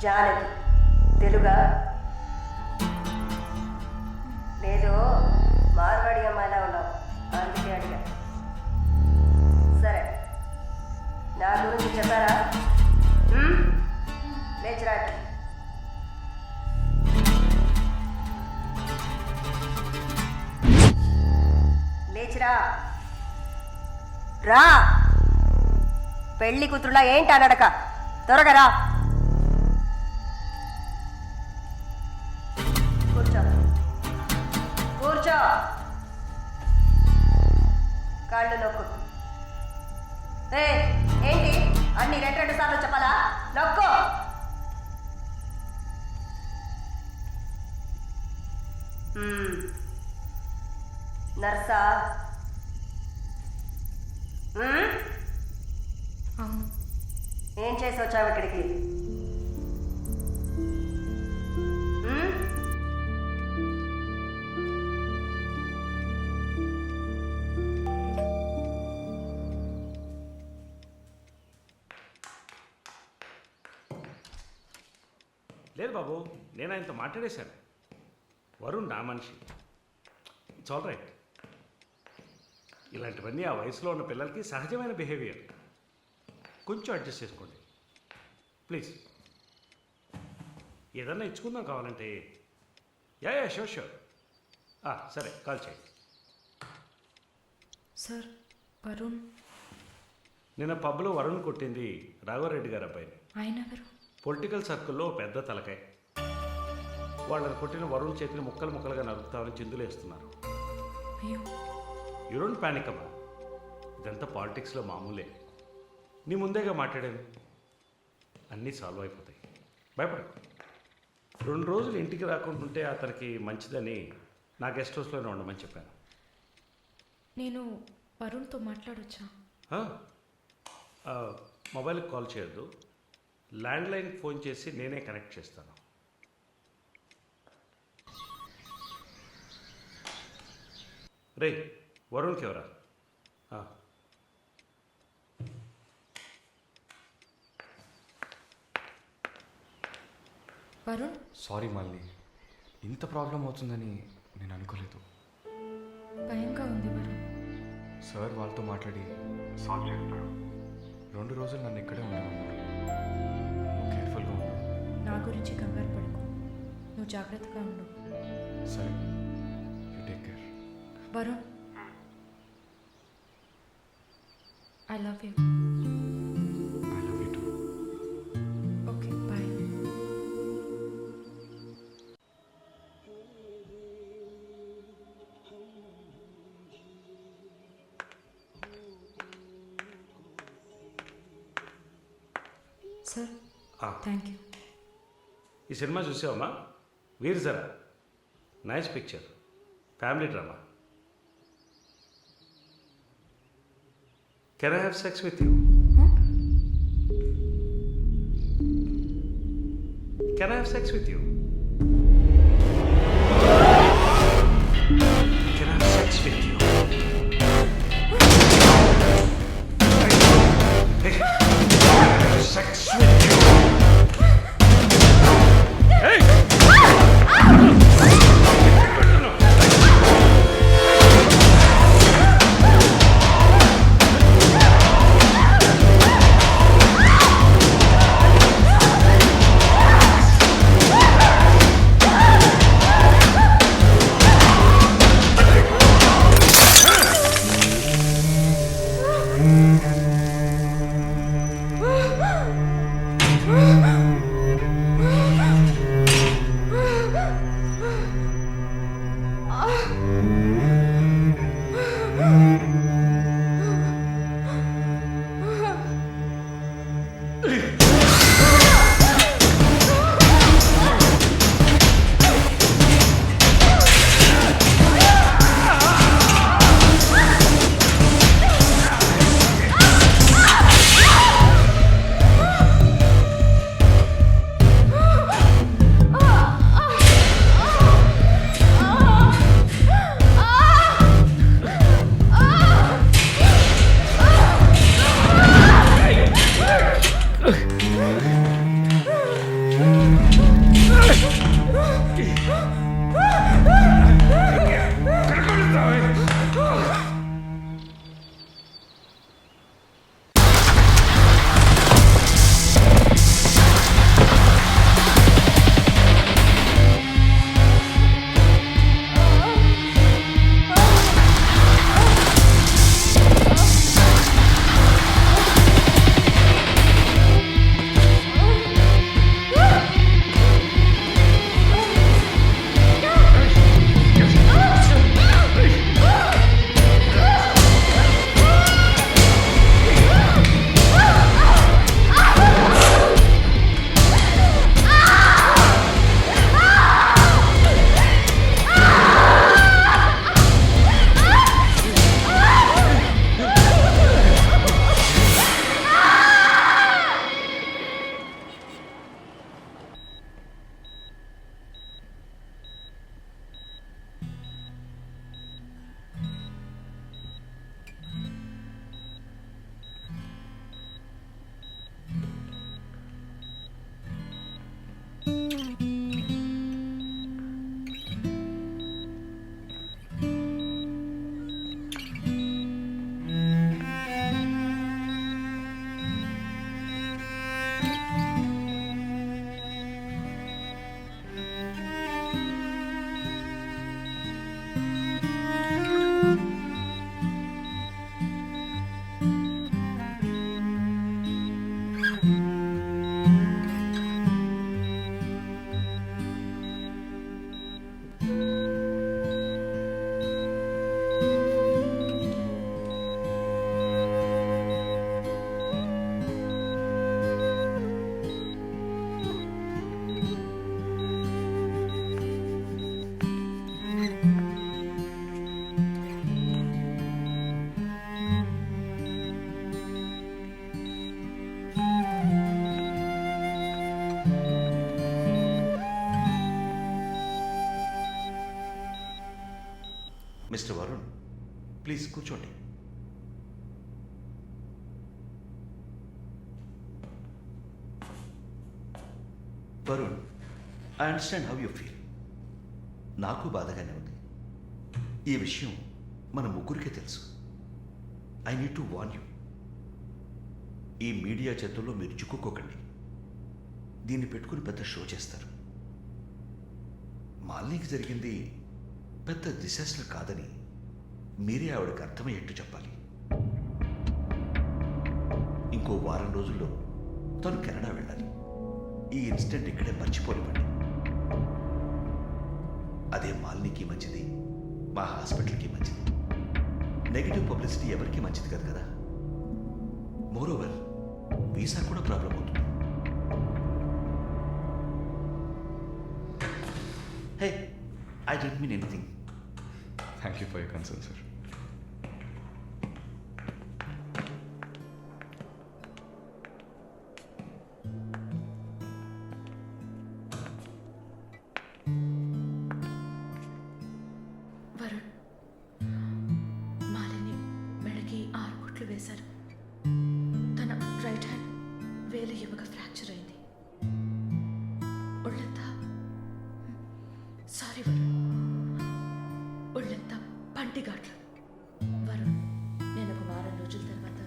జానకి తెలుగా లేదు మార్వాడి అమ్మాయిలా ఉన్నావు అందుకే అడిగా. సరే నా గురించి చెప్పారా? లేచిరా. లేచిరా రా. పెళ్లి కూతురులా ఏంటి అనడక, త్వరగా రా. కూర్చో కూర్చో. కాళ్ళు నొక్కు. ఏంటి అన్ని రెండు సార్లు చెప్పాలా? నొక్కు. నర్సా? ఏం చేసి వచ్చావు ఇక్కడికి? లేదు బాబు, నేను ఆయనతో మాట్లాడేశాను. వరుణ్ నా మనిషి. It's all right. ఇలాంటివన్నీ ఆ వయసులో ఉన్న పిల్లలకి సహజమైన బిహేవియర్. కొంచెం అడ్జస్ట్ చేసుకోండి ప్లీజ్. ఏదన్నా ఇచ్చుకుందాం కావాలంటే. Yeah sure sure. సరే కాల్ చేయండి. సార్ వరుణ్ నిన్న పబ్లో వరుణ్ కొట్టింది రాఘవరెడ్డి గారు అబ్బాయిని. ఆయన ఎవరు? పొలిటికల్ సర్కిల్లో పెద్ద తలకాయ. వాళ్ళని కొట్టిన వరుణ్ చేతిని ముక్కలు ముక్కలుగా నరుకుతామని చిందులు వేస్తున్నారు. అయ్యో, యూ డోంట్ ప్యానిక్ అమ్మా. ఇదంతా పాలిటిక్స్లో మామూలే. నీ ముందేగా మాట్లాడాను. అన్నీ సాల్వ్ అయిపోతాయి, భయపడకు. 2 రోజులు ఇంటికి రాకుండా ఉంటే అతనికి మంచిదని నా గెస్ట్ హౌస్లోనే ఉండమని చెప్పాను. నేను వరుణ్తో మాట్లాడొచ్చా? మొబైల్కి కాల్ చేయొద్దు. ల్యాండ్లైన్కి ఫోన్ చేసి నేనే కనెక్ట్ చేస్తాను. రే వరుణ్కి ఎవరా? వరుణ్, సారీ మాలిని, ఇంత ప్రాబ్లం అవుతుందని నేను అనుకోలేదు. భయంగా ఉంది వరుణ్. సార్ వాళ్ళతో మాట్లాడి సాల్వ్ చేస్తాడు. 2 రోజులు నన్ను ఇక్కడే ఉండమన్నారు. నువ్వు కేర్ఫుల్గా ఉండు. నా గురించి కంగారు పడుకో, నువ్వు జాగ్రత్తగా ఉండు. సరే, you take care. Varun, I love you. I love you too. Okay, bye. Sir thank you. ఈ సినిమా చూసావమ్మా? Veer Zaara. Nice picture, family drama. Can I have sex with you? Can I have sex with you? Can I have sex with you? Sex with you. Hey! Mister Varun, please కూర్చోండి. Varun, I understand how you feel. నాకు బాధగానే ఉంది. ఈ విషయం మన ముగ్గురికే తెలుసు. I need to warn you. ఈ మీడియా చేతుల్లో మీరు చిక్కుకోకండి. దీన్ని పెట్టుకుని పెద్ద షో చేస్తారు. మాలినికి జరిగింది పెద్ద డిసాస్టర్ కాదని మీరే ఆవిడకి అర్థమయ్యేట్టు చెప్పాలి. ఇంకో వారం రోజుల్లో తను కెనడా వెళ్ళాలి. ఈ ఇన్సిడెంట్ ఇక్కడే మర్చిపోనివ్వండి. అదే మాలినికి మంచిది, మా హాస్పిటల్కి మంచిది. నెగిటివ్ పబ్లిసిటీ ఎవరికి మంచిది కాదు కదా. మోరోవర్ వీసా కూడా ప్రాబ్లం అవుతుంది. Hey, I don't mean anything. Thank you for your concern sir. Varun, Malini మెడకి 6 కుట్లు వేశారు. తన రైట్ హ్యాండ్ వేలు ఎముక ఫ్రాక్చర్ అయింది. ఒళ్ళంతా సారీ వరుణ్, ఒళ్ళంతా పంటిగాట్లు. వరుణ్, నేను ఒక వారం రోజుల తర్వాత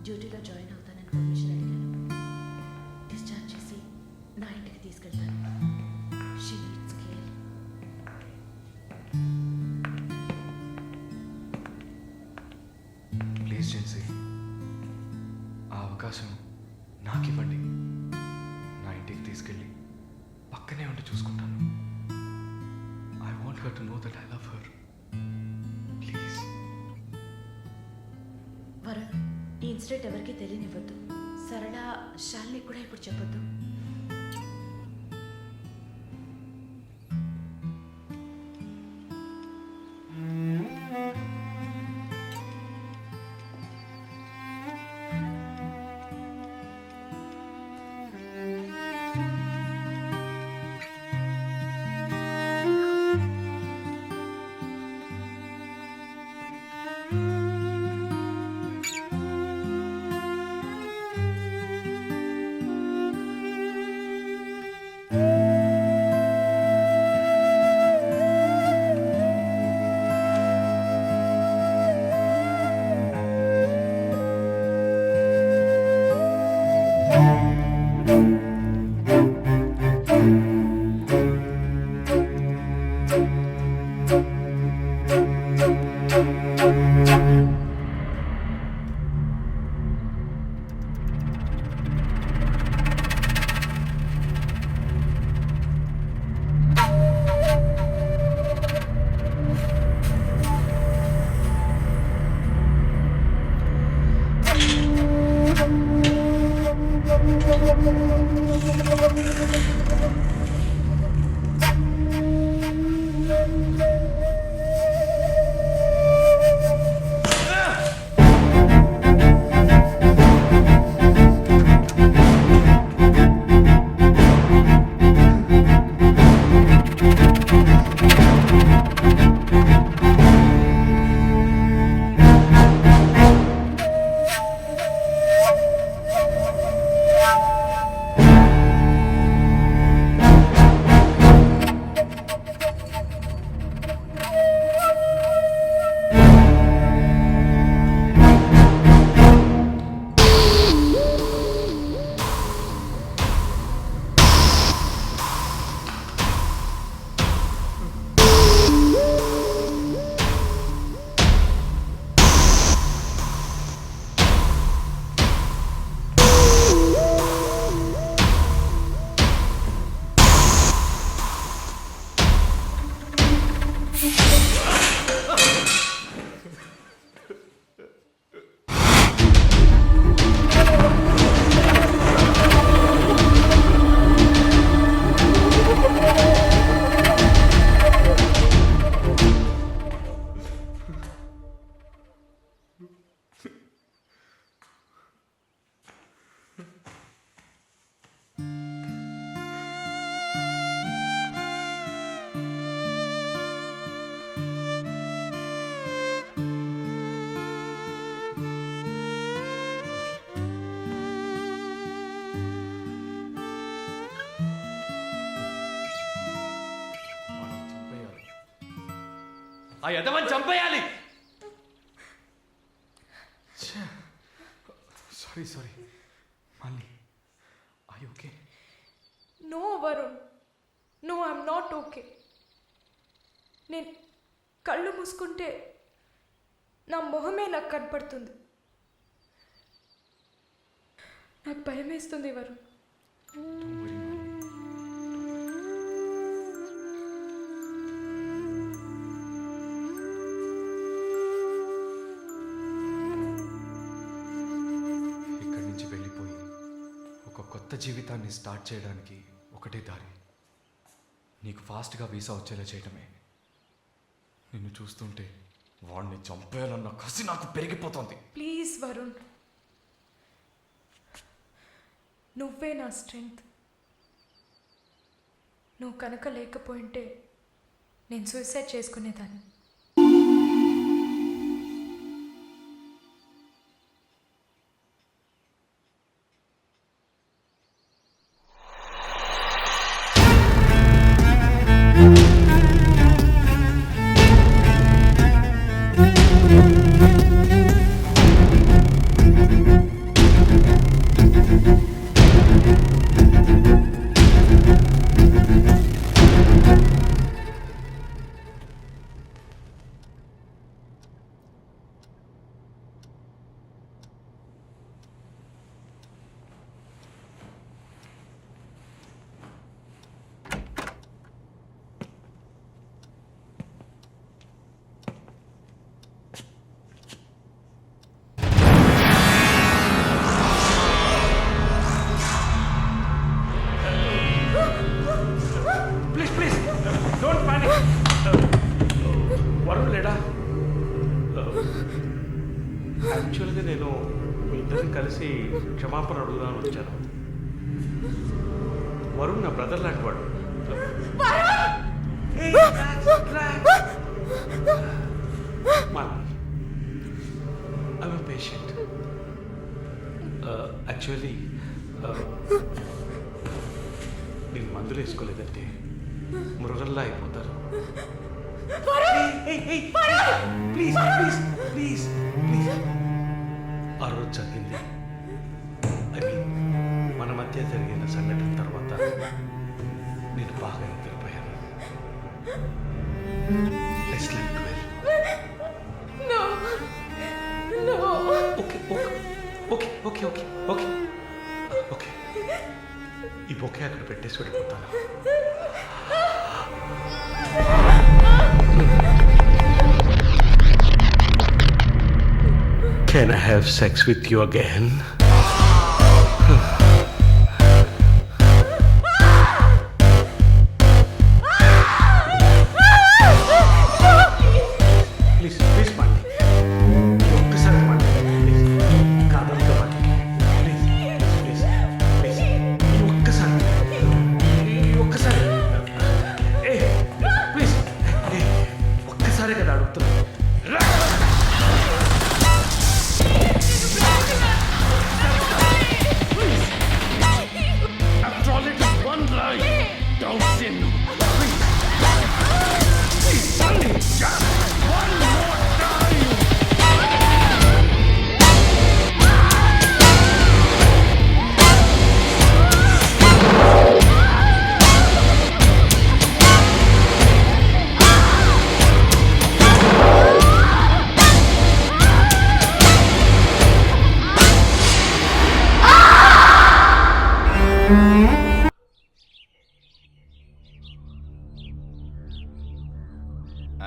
డ్యూటీలో జాయిన్ అవుతానని పర్మిషన్ అడిగాను. డిశ్చార్జ్ చేసి నా ఇంటికి తీసుకెళ్తాను. She needs care. Please Jincy, ఆ అవకాశం నాకు ఇవ్వండి. నా ఇంటికి తీసుకెళ్ళి పక్కనే ఉండి చూసుకుంటాను. I want her to know that I love her. Please. Varun, ఈ ఇన్సిడెంట్ ఎవరికీ తెలియనివ్వద్దు. సరళ, శాలిని కూడా ఇప్పుడు చెప్పొద్దు. ఆ యదవని చంపేయాలి. సారీ మళ్ళీ I okay? No Varun, no I'm not okay. నేను కళ్ళు మూసుకుంటే నా మొహమే నాకు కనపడుతుంది. నాకు భయం వేస్తుంది వరుణ్. ఇక్కడి నుంచి వెళ్ళిపోయి ఒక కొత్త జీవితాన్ని స్టార్ట్ చేయడానికి ఒకటే దారి, నీకు ఫాస్ట్గా వీసా వచ్చేలా చేయటమే. నిన్ను చూస్తుంటే వాడిని చంపేయాలన్న కసి నాకు పెరిగిపోతుంది. ప్లీజ్ వరుణ్, నువ్వే నా స్ట్రెంగ్త్. నువ్వు కనుక లేకపోయింటే నేను సూసైడ్ చేసుకునేదాన్ని. Please don't panic. వరుణ్ లేడా? యాక్చువల్గా నేను మీ ఇద్దరిని కలిసి క్షమాపణ అడుగుదామని వచ్చాను. వరుణ్ నా బ్రదర్ లాంటి వాడు. I'm patient. యాక్చువల్లీ నేను మందులు వేసుకోలేదంటే మృగల్లా అయిపోతారు. Please please please please. ఆ రోజు జరిగింది, అది మన మధ్య జరిగిన సంఘటన తర్వాత నేను బాగా నిద్రపోయాను. Okay okay okay okay okay okay. ఈ బొకే అక్కడ పెట్టేసి వెళ్ళిపోతాను. Can I have sex with you again? Please, please, Mani. ఒక్కసారి మాట్లాడండి, please. కాదనక మాట్లాడండి. Please, please, please. ఈ ఒక్కసారి. Please. ఒక్కసారి కదా అడుగుతున్నా.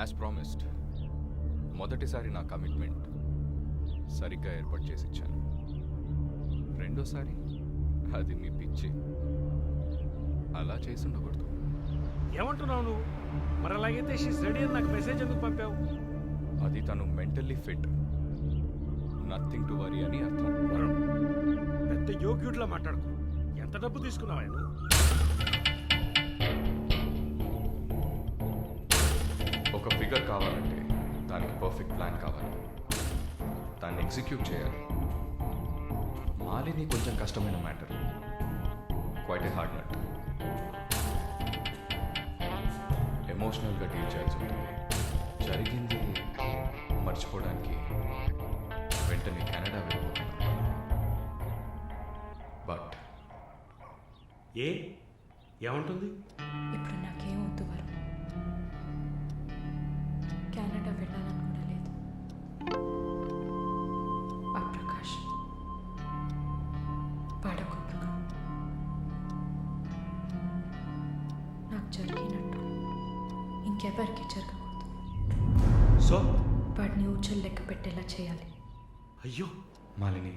యాజ్ ప్రామిస్డ్, మొదటిసారి నా కమిట్మెంట్ సరిగ్గా ఏర్పాటు చేసి ఇచ్చాను. రెండోసారి అది మీ పిచ్చి. అలా చేసి ఉండకూడదు. ఏమంటున్నావు నువ్వు? మరి అలాగైతే షీస్ రెడీ అని నాకు మెసేజ్ ఎందుకు పంపావు? అది తను mentally fit, nothing to worry అని అర్థం. వరుణ్, పెద్ద యోగ్యుడిలా మాట్లాడుకో. ఎంత డబ్బు తీసుకున్నావా నువ్వు? ఒక ఫిగర్ కావాలంటే దానికి పర్ఫెక్ట్ ప్లాన్ కావాలి, దాన్ని ఎగ్జిక్యూట్ చేయాలి. మాలిని కొంచెం కష్టమైన matter, quite a hard nut. ఎమోషనల్గా డీల్ చేయాల్సి ఉంటుంది. జరిగింది మర్చిపోవడానికి వెంటనే కెనడా వెళ్ళిపోతున్నాను. బట్ ఏమంటుంది? ఇప్పుడు నాకేం వద్దు వరుణ్. కెనడా వెళ్ళాలని కూడా లేదు. ఆ ప్రకాష్ వాడొక మృగం. నాకు జరిగినట్టు ఇంకెవరికి జరగకూడదు. సో వాడిని ఊచలు లెక్క పెట్టేలా చేయాలి. అయ్యో, మాలిని,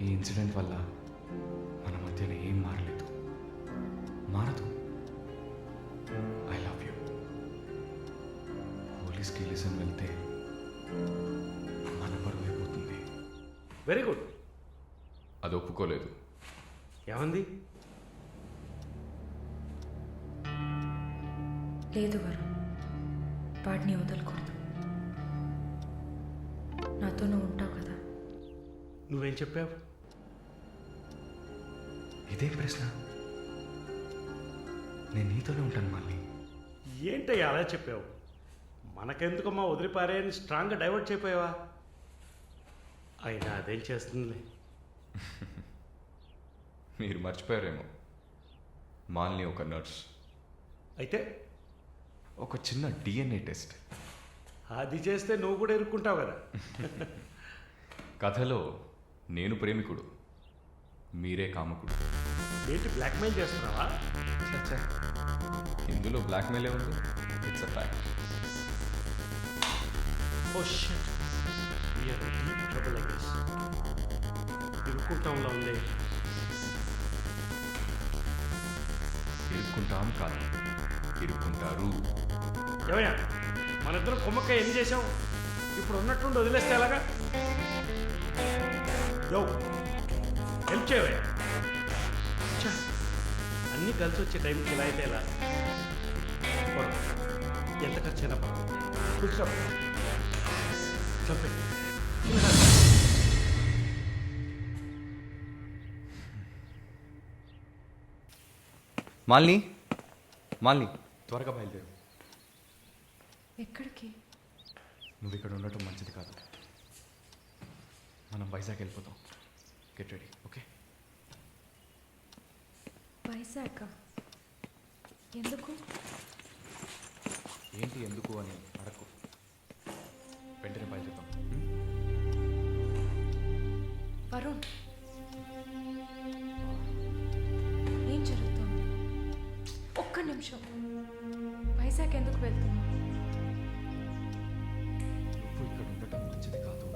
ఈ ఇన్సిడెంట్ వల్ల మన మధ్యన ఏం మారలేదు, మారదు. I love you. పోలీస్కి లిసన్ వెళ్తే మన పరువు అయిపోతుంది. Very good. అది ఒప్పుకోలేదు. ఏమంది? లేదు వరుణ్, వాడిని వదలకూడదు. నాతో నువ్వు ఉంటావు కదా. నువ్వేం చెప్పావు? ఇదేం ప్రశ్న? నేను నీతోనే ఉంటాను మాలిని. ఏంటయ్యా అలా చెప్పావు? మనకెందుకమ్మా వదిలిపారేయని స్ట్రాంగ్గా డైవర్ట్ చేయపోయావా? అయినా అదేం చేస్తుంది? మీరు మర్చిపోయారేమో, మాలిని ఒక నర్స్. అయితే ఒక చిన్న డిఎన్ఏ టెస్ట్. అది చేస్తే నువ్వు కూడా ఇరుక్కుంటావు కదా. కథలో నేను ప్రేమికుడు, మీరే కాముకుడు. ఏంటి బ్లాక్మెయిల్ చేస్తున్నావా? చచ్చా, ఇందులో బ్లాక్మెయిలే ఉంది. It's a fact. Oh shit, we are in deep trouble I guess. ఇరుక్కుంటాంలో ఉంది. ఇరుక్కుంటాం కాదు, ఇరుక్కుంటారు. ఏమయ్యా, మన ఇద్దరం కొమ్మక్క ఎన్ని చేసాం? ఇప్పుడు ఉన్నట్టుండి వదిలేస్తే ఎలాగా? యో, హెల్ప్ చేయవయ్యా. ఛా, అన్నీ కలిసి వచ్చే టైంకి ఇలా అయితే ఎలా? పర్వాలేదు. ఎంత ఖర్చు అయినా పర్వాలేదు. కూర్చోండి. చంపండి. మాలిని, మాలిని, త్వరగా బయలుదేరు. ఎక్కడికి? నువ్వు ఇక్కడ ఉండటం మంచిది కాదు. మనం వైజాగ్ వెళ్ళిపోతాం. Get ready, okay? వైజాగ్ ఎందుకు? ఏంటి ఎందుకు అని అడగకు. వెంటనే బయలుదేరుతాం. వరుణ్, ఏం జరుగుతుంది? ఒక్క నిమిషం. వైజాగ్ ఎందుకు వెళ్తున్నావు? నువ్వు ఇక్కడ ఉండటం మంచిది కాదు.